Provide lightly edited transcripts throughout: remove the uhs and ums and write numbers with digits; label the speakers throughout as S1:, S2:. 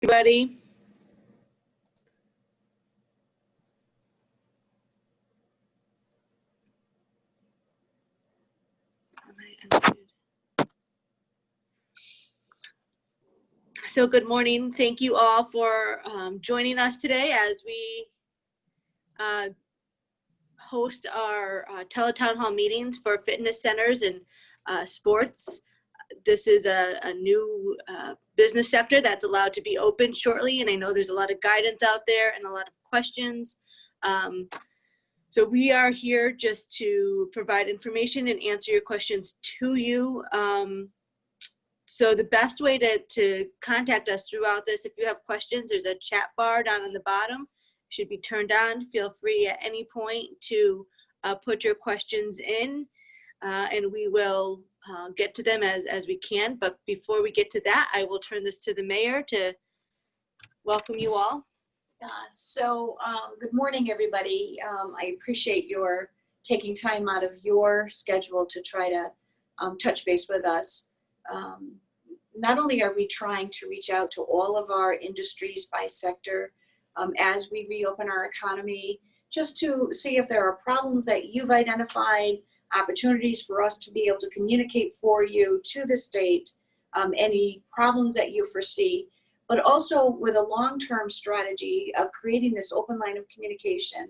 S1: Everybody. So good morning. Thank you all for joining us today as we host our Tele-Town Hall meetings for fitness centers and sports. This is a new business sector that's allowed to be open shortly, and I know there's a lot of guidance out there and a lot of questions. So we are here just to provide information and answer your questions to you. So the best way to contact us throughout this, if you have questions, there's a chat bar down on the bottom. It should be turned on. Feel free at any point to put your questions in, and we will get to them as we can. But before we get to that, I will turn this to the mayor to welcome you all.
S2: Good morning, everybody. I appreciate your taking time out of your schedule to try to touch base with us. Not only are we trying to reach out to all of our industries by sector as we reopen our economy, just to see if there are problems that you've identified, opportunities for us to be able to communicate for you to the state, any problems that you foresee, but also with a long-term strategy of creating this open line of communication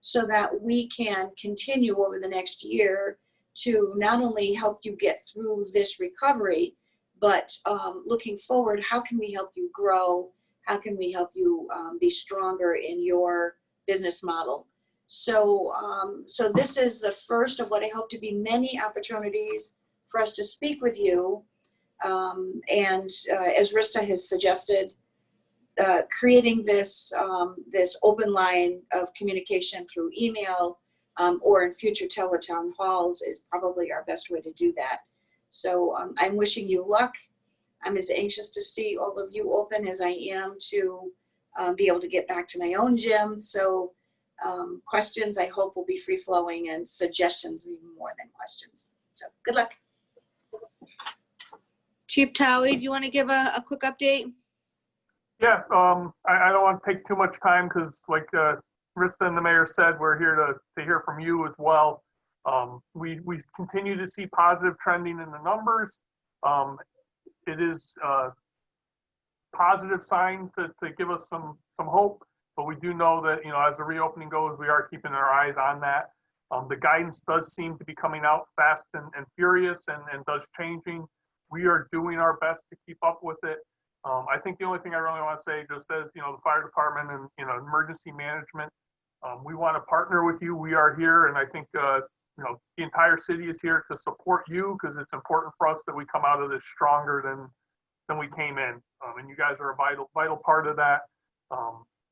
S2: so that we can continue over the next year to not only help you get through this recovery, but looking forward, how can we help you grow? How can we help you be stronger in your business model? So this is the first of what I hope to be many opportunities for us to speak with you. As Rista has suggested, creating this open line of communication through email or in future Tele-Town halls is probably our best way to do that. So I'm wishing you luck. I'm as anxious to see all of you open as I am to be able to get back to my own gym. So questions I hope will be free flowing, and suggestions even more than questions. So good luck.
S1: Chief Talley, do you want to give a quick update?
S3: Yeah, I don't want to take too much time because, like Rista and the mayor said, we're here to hear from you as well. We continue to see positive trending in the numbers. It is a positive sign to give us some hope, but we do know that, as the reopening goes, we are keeping our eyes on that. The guidance does seem to be coming out fast and furious and does changing. We are doing our best to keep up with it. I think the only thing I really want to say, just as, the fire department and, emergency management, we want to partner with you. We are here, and I think, the entire city is here to support you because it's important for us that we come out of this stronger than we came in. And you guys are a vital part of that.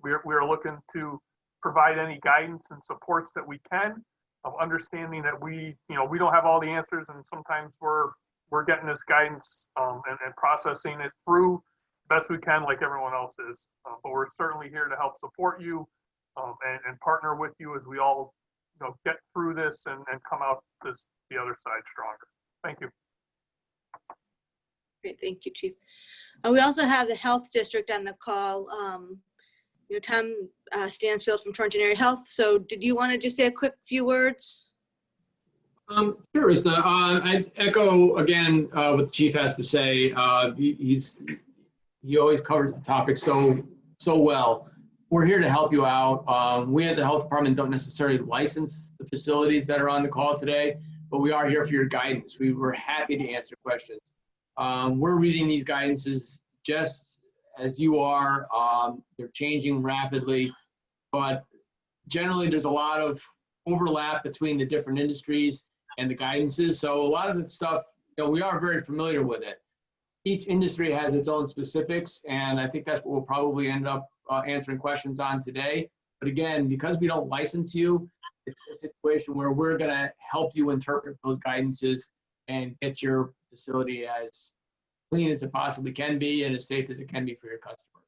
S3: We are looking to provide any guidance and supports that we can, understanding that we don't have all the answers, and sometimes we're getting this guidance and processing it through best we can, like everyone else is. But we're certainly here to help support you and partner with you as we all get through this and come out the other side stronger. Thank you.
S1: Great, thank you, Chief. We also have the health district on the call. Tom Stansfield from Torrington Area Health. So did you want to just say a quick few words?
S4: Sure, Rista. I'd echo again what the chief has to say. He always covers the topic so well. We're here to help you out. We as a health department don't necessarily license the facilities that are on the call today, but we are here for your guidance. We're happy to answer questions. We're reading these guidances just as you are. They're changing rapidly, but generally there's a lot of overlap between the different industries and the guidances. So a lot of the stuff, we are very familiar with it. Each industry has its own specifics, and I think that's what we'll probably end up answering questions on today. But again, because we don't license you, it's a situation where we're going to help you interpret those guidances and get your facility as clean as it possibly can be and as safe as it can be for your customers.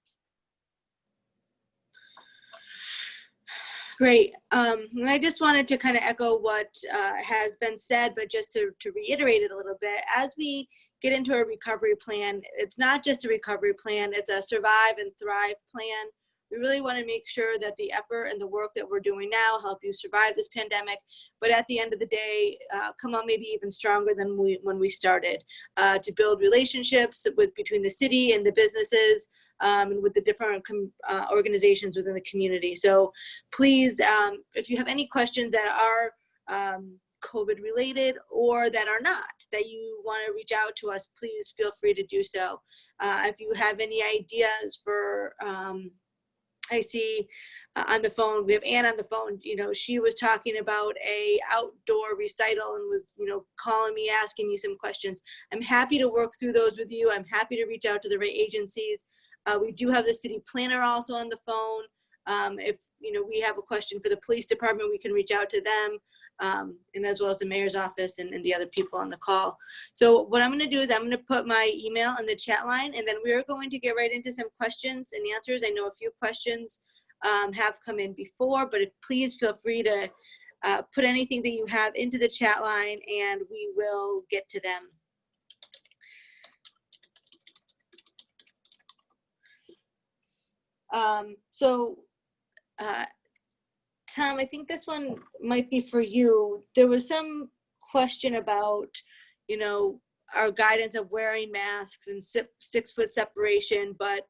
S1: Great. And I just wanted to kind of echo what has been said, but just to reiterate it a little bit. As we get into a recovery plan. It's not just a recovery plan, it's a survive and thrive plan. We really want to make sure that the effort and the work that we're doing now help you survive this pandemic, but at the end of the day, come out maybe even stronger than when we started, to build relationships between the city and the businesses, and with the different organizations within the community. So please, if you have any questions that are COVID related or that are not, that you want to reach out to us, please feel free to do so. If you have any ideas for, I see on the phone, we have Ann on the phone, she was talking about a outdoor recital and was, calling me, asking me some questions. I'm happy to work through those with you. I'm happy to reach out to the right agencies. We do have the city planner also on the phone. If, we have a question for the police department, we can reach out to them. And as well as the mayor's office and the other people on the call. So what I'm going to do is I'm going to put my email in the chat line, and then we're going to get right into some questions and answers. I know a few questions have come in before, but please feel free to put anything that you have into the chat line and we will get to them. Tom, I think this one might be for you. There was some question about, our guidance of wearing masks and 6 foot separation, but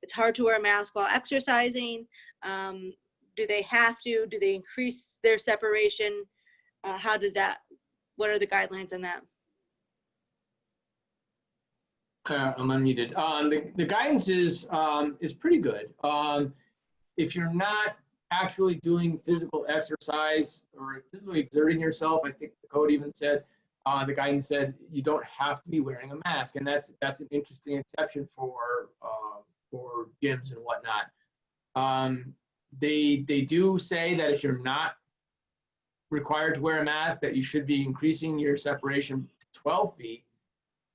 S1: it's hard to wear a mask while exercising. Do they have to? Do they increase their separation? How does that, what are the guidelines on that?
S4: I'm unmuted. The guidance is pretty good. If you're not actually doing physical exercise or physically exerting yourself, I think the code even said, the guidance said you don't have to be wearing a mask, and that's an interesting exception for gyms and whatnot. They do say that if you're not required to wear a mask, that you should be increasing your separation to 12 feet,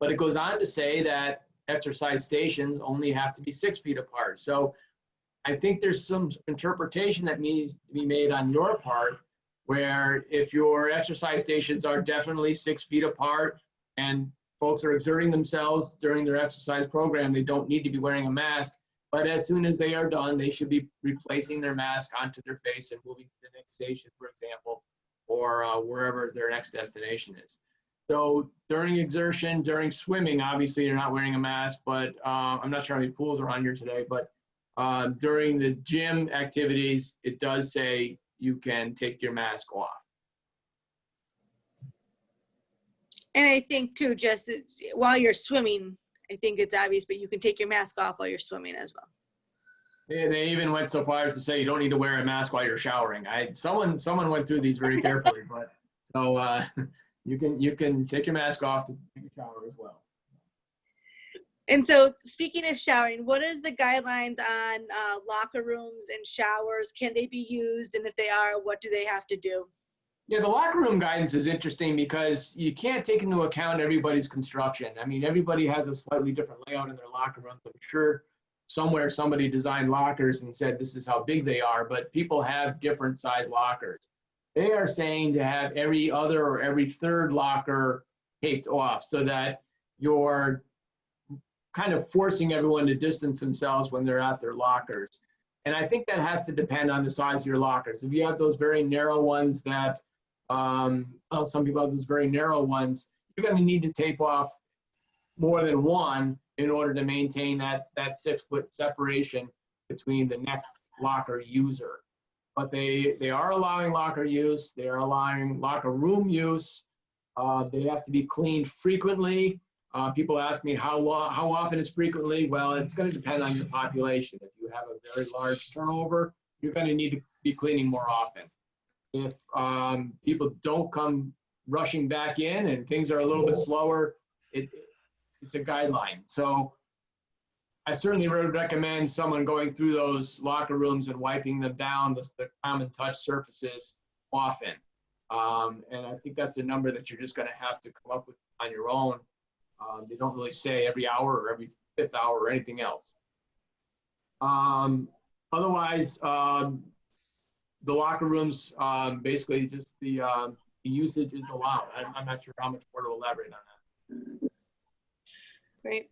S4: but it goes on to say that exercise stations only have to be 6 feet apart. So I think there's some interpretation that needs to be made on your part, where if your exercise stations are definitely 6 feet apart and folks are exerting themselves during their exercise program, they don't need to be wearing a mask. But as soon as they are done, they should be replacing their mask onto their face and moving to the next station, for example, or wherever their next destination is. So during exertion, during swimming, obviously you're not wearing a mask, but I'm not sure how many pools are on here today, but during the gym activities, it does say you can take your mask off.
S1: And I think too, just while you're swimming, I think it's obvious, but you can take your mask off while you're swimming as well.
S4: They even went so far as to say you don't need to wear a mask while you're showering. Someone went through these very carefully, but so you can take your mask off to take a shower as well.
S1: And so speaking of showering, what is the guidelines on locker rooms and showers? Can they be used? And if they are, what do they have to do?
S4: Yeah, the locker room guidance is interesting because you can't take into account everybody's construction. I mean, everybody has a slightly different layout in their locker rooms. I'm sure somewhere somebody designed lockers and said this is how big they are, but people have different size lockers. They are saying to have every other or every third locker taped off so that you're kind of forcing everyone to distance themselves when they're at their lockers. And I think that has to depend on the size of your lockers. If you have those very narrow ones that, some people have those very narrow ones, you're going to need to tape off more than one in order to maintain that 6 foot separation between the next locker user. But they are allowing locker use. They are allowing locker room use. They have to be cleaned frequently. People ask me how often is frequently. Well, it's going to depend on your population. If you have a very large turnover, you're going to need to be cleaning more often. If people don't come rushing back in and things are a little bit slower, it's a guideline. So I certainly would recommend someone going through those locker rooms and wiping them down, the common touch surfaces often. And I think that's a number that you're just going to have to come up with on your own. They don't really say every hour or every 5th hour or anything else. Otherwise, the locker rooms, basically just the usage is allowed. I'm not sure how much more to elaborate on that.
S1: Great.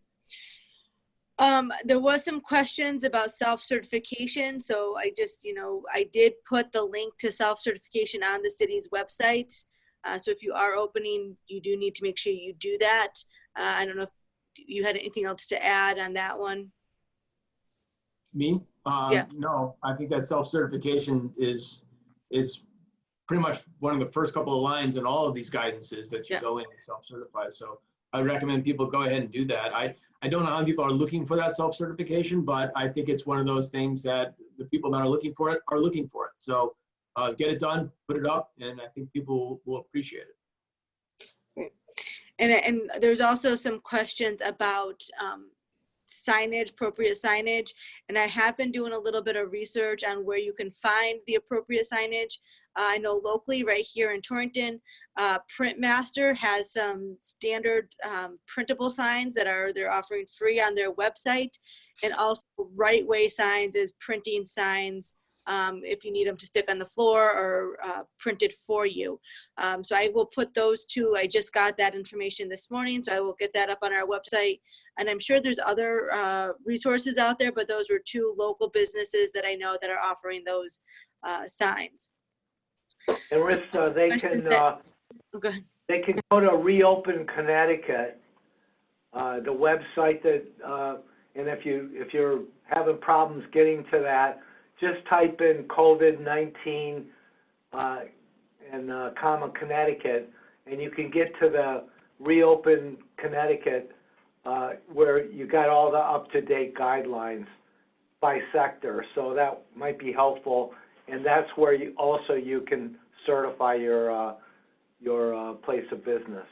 S1: There was some questions about self-certification. So I just, I did put the link to self-certification on the city's website. So if you are opening, you do need to make sure you do that. I don't know if you had anything else to add on that one.
S4: Me?
S1: Yeah.
S4: No, I think that self-certification is pretty much one of the first couple of lines in all of these guidances that you
S1: Yeah.
S4: go in and self-certify. So I recommend people go ahead and do that. I don't know how many people are looking for that self-certification, but I think it's one of those things that the people that are looking for it are looking for it. So get it done, put it up, and I think people will appreciate it.
S1: Great. And there's also some questions about signage, appropriate signage. And I have been doing a little bit of research on where you can find the appropriate signage. I know locally right here in Torrington, Printmaster has some standard printable signs that they're offering free on their website. And also Right Way Signs is printing signs if you need them to stick on the floor or printed for you. So I will put those two. I just got that information this morning, so I will get that up on our website. And I'm sure there's other resources out there, but those were two local businesses that I know that are offering those signs.
S5: And Rissa, they can go to Reopen Connecticut, the website that, and if you're having problems getting to that, just type in COVID-19 and comma Connecticut, and you can get to the Reopen Connecticut where you got all the up-to-date guidelines by sector. So that might be helpful, and that's where you can certify your place of business.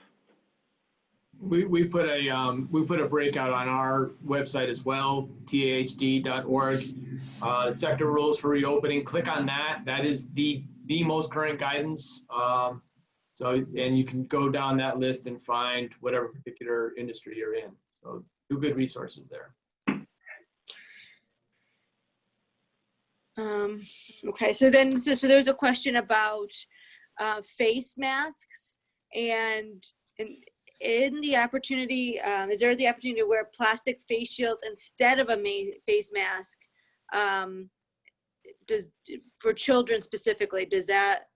S4: We put a breakout on our website as well, tahd.org. Sector rules for reopening. Click on that. That is the most current guidance. And you can go down that list and find whatever particular industry you're in. So two good resources there.
S1: Okay, so there's a question about face masks and in the opportunity, is there the opportunity to wear plastic face shields instead of a face mask? For children specifically, does that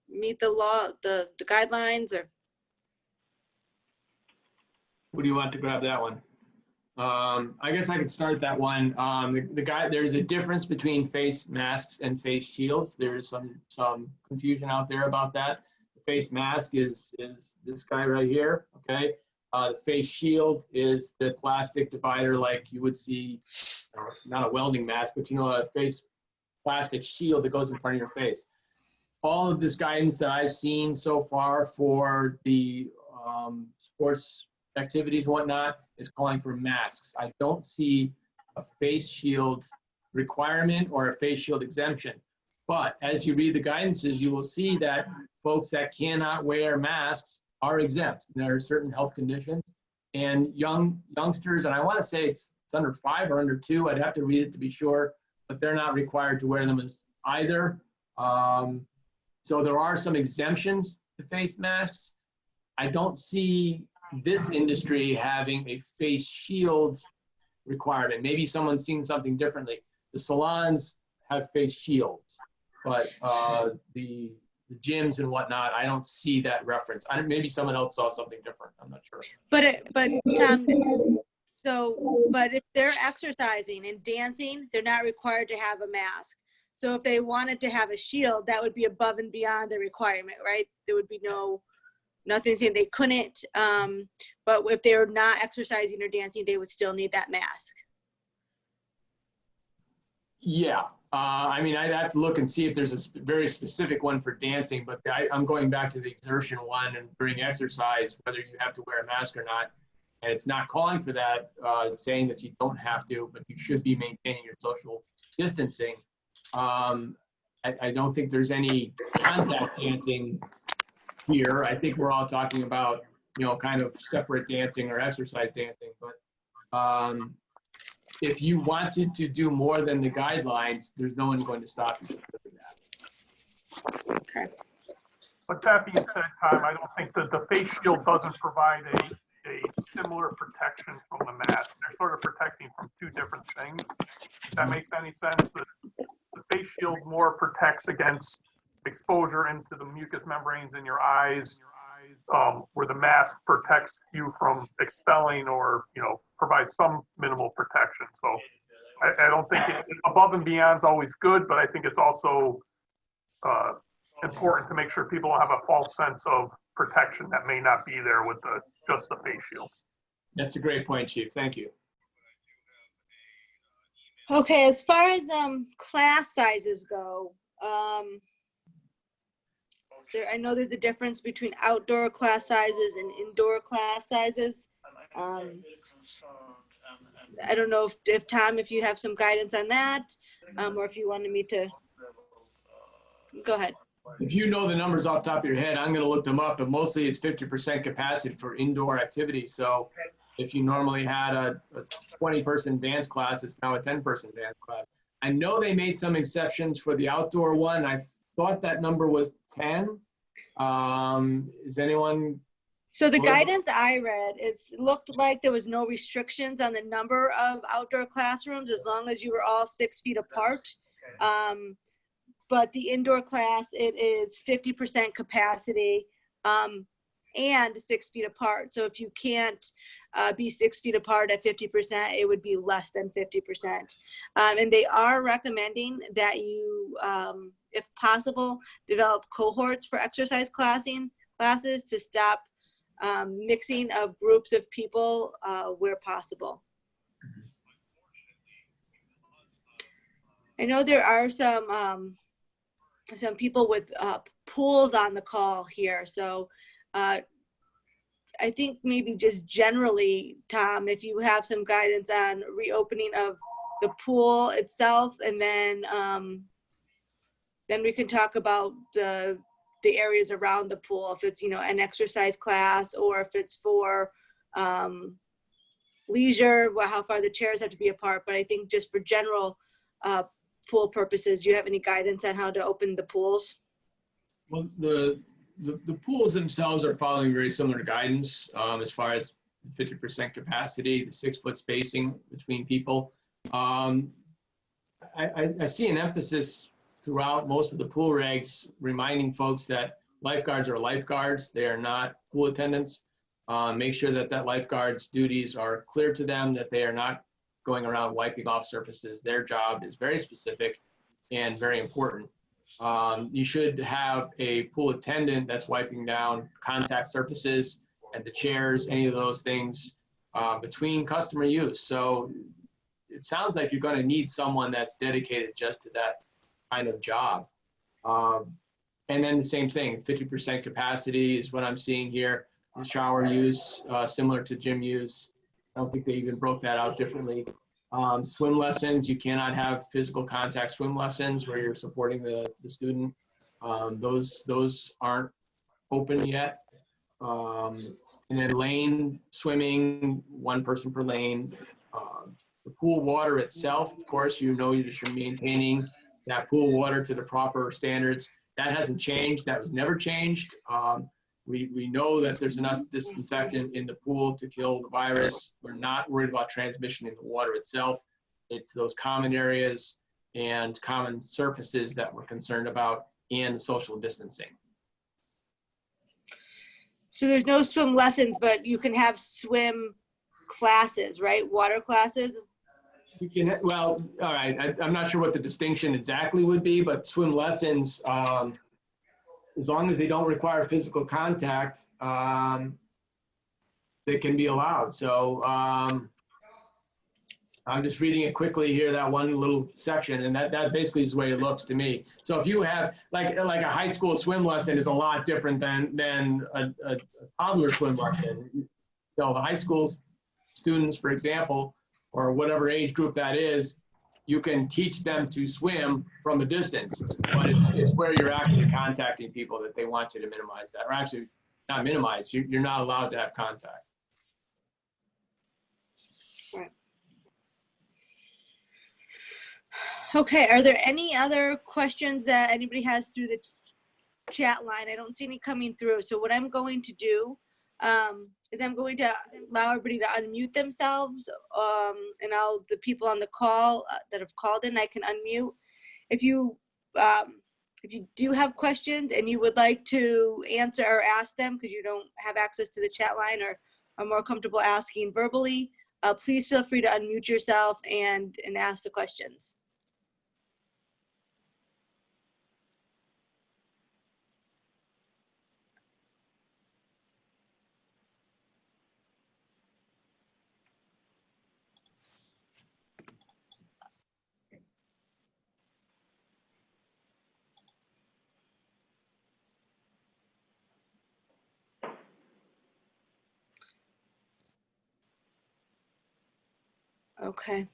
S1: meet the law, the guidelines, or?
S4: Who do you want to grab that one? I guess I could start that one. There's a difference between face masks and face shields. There's some confusion out there about that. The face mask is this guy right here, okay? The face shield is the plastic divider like you would see, not a welding mask, but a face plastic shield that goes in front of your face. All of this guidance that I've seen so far for the sports activities and whatnot is calling for masks. I don't see a face shield requirement or a face shield exemption. But as you read the guidances, you will see that folks that cannot wear masks are exempt. There are certain health conditions, and youngsters, and I want to say it's under 5 or under 2. I'd have to read it to be sure, but they're not required to wear them as either. So there are some exemptions to face masks. I don't see this industry having a face shield requirement. Maybe someone's seen something differently. The salons have face shields, but the gyms and whatnot, I don't see that reference. Maybe someone else saw something different. I'm not sure.
S1: But Tom, but if they're exercising and dancing, they're not required to have a mask. So if they wanted to have a shield, that would be above and beyond the requirement, right? There would be nothing saying they couldn't. But if they're not exercising or dancing, they would still need that mask.
S4: Yeah. I mean, I'd have to look and see if there's a very specific one for dancing, but I'm going back to the exertion one and during exercise, whether you have to wear a mask or not. And it's not calling for that, saying that you don't have to, but you should be maintaining your social distancing. I don't think there's any contact dancing here. I think we're all talking about, kind of separate dancing or exercise dancing. But if you wanted to do more than the guidelines, there's no one going to stop you from doing that.
S1: Okay.
S3: But that being said, Tom, I don't think that the face shield doesn't provide a similar protection from the mask. They're sort of protecting from two different things. If that makes any sense. The face shield more protects against exposure into the mucous membranes in your eyes, where the mask protects you from expelling or, provides some minimal protection. So I don't think above and beyond is always good, but I think it's also important to make sure people don't have a false sense of protection that may not be there with just the face shield.
S4: That's a great point, Chief. Thank you.
S1: Okay, as far as class sizes go, I know there's a difference between outdoor class sizes and indoor class sizes. I don't know if Tom, if you have some guidance on that, or if you wanted me to go ahead.
S4: If you know the numbers off the top of your head, I'm going to look them up, but mostly it's 50% capacity for indoor activity. So if you normally had a 20-person dance class, it's now a 10-person dance class. I know they made some exceptions for the outdoor one. I thought that number was 10. Is anyone?
S1: So the guidance I read, it looked like there was no restrictions on the number of outdoor classrooms as long as you were all 6 feet apart. But the indoor class, it is 50% capacity and 6 feet apart. So if you can't be 6 feet apart at 50%, it would be less than 50%. And they are recommending that you, if possible, develop cohorts for exercise classes to stop mixing of groups of people where possible. I know there are some people with pools on the call here. So I think maybe just generally, Tom, if you have some guidance on reopening of the pool itself, and then we can talk about the areas around the pool, if it's, an exercise class or if it's for leisure, how far the chairs have to be apart. But I think just for general pool purposes, do you have any guidance on how to open the pools?
S4: Well, the pools themselves are following very similar guidance as far as 50% capacity, the 6-foot spacing between people. I see an emphasis throughout most of the pool regs reminding folks that lifeguards are lifeguards. They are not pool attendants. Make sure that lifeguard's duties are clear to them, that they are not going around wiping off surfaces. Their job is very specific and very important. You should have a pool attendant that's wiping down contact surfaces and the chairs, any of those things between customer use. So it sounds like you're going to need someone that's dedicated just to that kind of job. And then the same thing, 50% capacity is what I'm seeing here. The shower use, similar to gym use. I don't think they even broke that out differently. Swim lessons, you cannot have physical contact swim lessons where you're supporting the student. Those aren't open yet. And then lane swimming, 1 person per lane. The pool water itself, of course, you know that you're maintaining that pool water to the proper standards. That hasn't changed. That was never changed. We know that there's enough disinfectant in the pool to kill the virus. We're not worried about transmission in the water itself. It's those common areas and common surfaces that we're concerned about, and social distancing.
S1: So there's no swim lessons, but you can have swim classes, right? Water classes?
S4: You can, well, all right, I'm not sure what the distinction exactly would be, but swim lessons, as long as they don't require physical contact, they can be allowed. So I'm just reading it quickly here, that one little section, and that basically is the way it looks to me. So if you have, like a high school swim lesson is a lot different than a toddler swim lesson. So the high school students, for example, or whatever age group that is, you can teach them to swim from a distance, but it's where you're actually contacting people that they want you to minimize that, or actually not minimize, you're not allowed to have contact.
S1: Right. Okay, are there any other questions that anybody has through the chat line? I don't see any coming through. So what I'm going to do is I'm going to allow everybody to unmute themselves, and the people on the call that have called in, I can unmute. If you do have questions and you would like to answer or ask them because you don't have access to the chat line or are more comfortable asking verbally, please feel free to unmute yourself and ask the questions. Okay.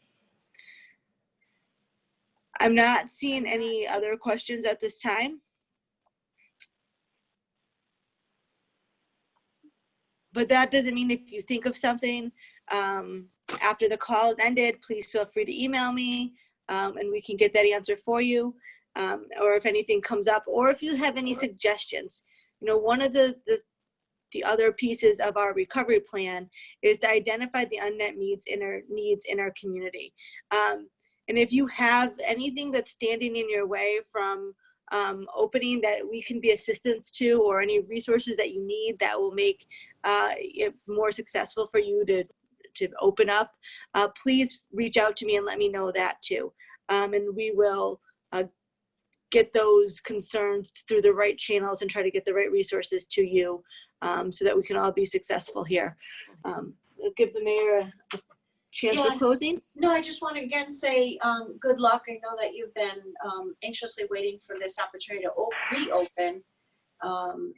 S1: I'm not seeing any other questions at this time. But that doesn't mean if you think of something after the call is ended, please feel free to email me and we can get that answer for you. Or if anything comes up, or if you have any suggestions. You know, one of the other pieces of our recovery plan is to identify the unmet needs in our community. And if you have anything that's standing in your way from opening that we can be assistance to, or any resources that you need that will make it more successful for you to open up, please reach out to me and let me know that too. And we will get those concerns through the right channels and try to get the right resources to you so that we can all be successful here. I'll give the mayor a chance for closing.
S2: No, I just want to again say good luck. I know that you've been anxiously waiting for this opportunity to reopen.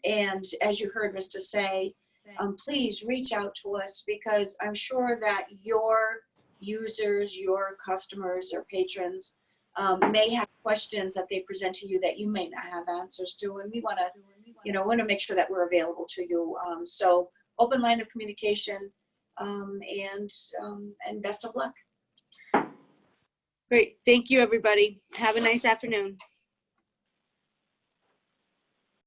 S2: And as you heard Mr. say, please reach out to us, because I'm sure that your users, your customers or patrons may have questions that they present to you that you may not have answers to, and we want to make sure that we're available to you. So open line of communication, and best of luck.
S1: Great. Thank you, everybody. Have a nice afternoon.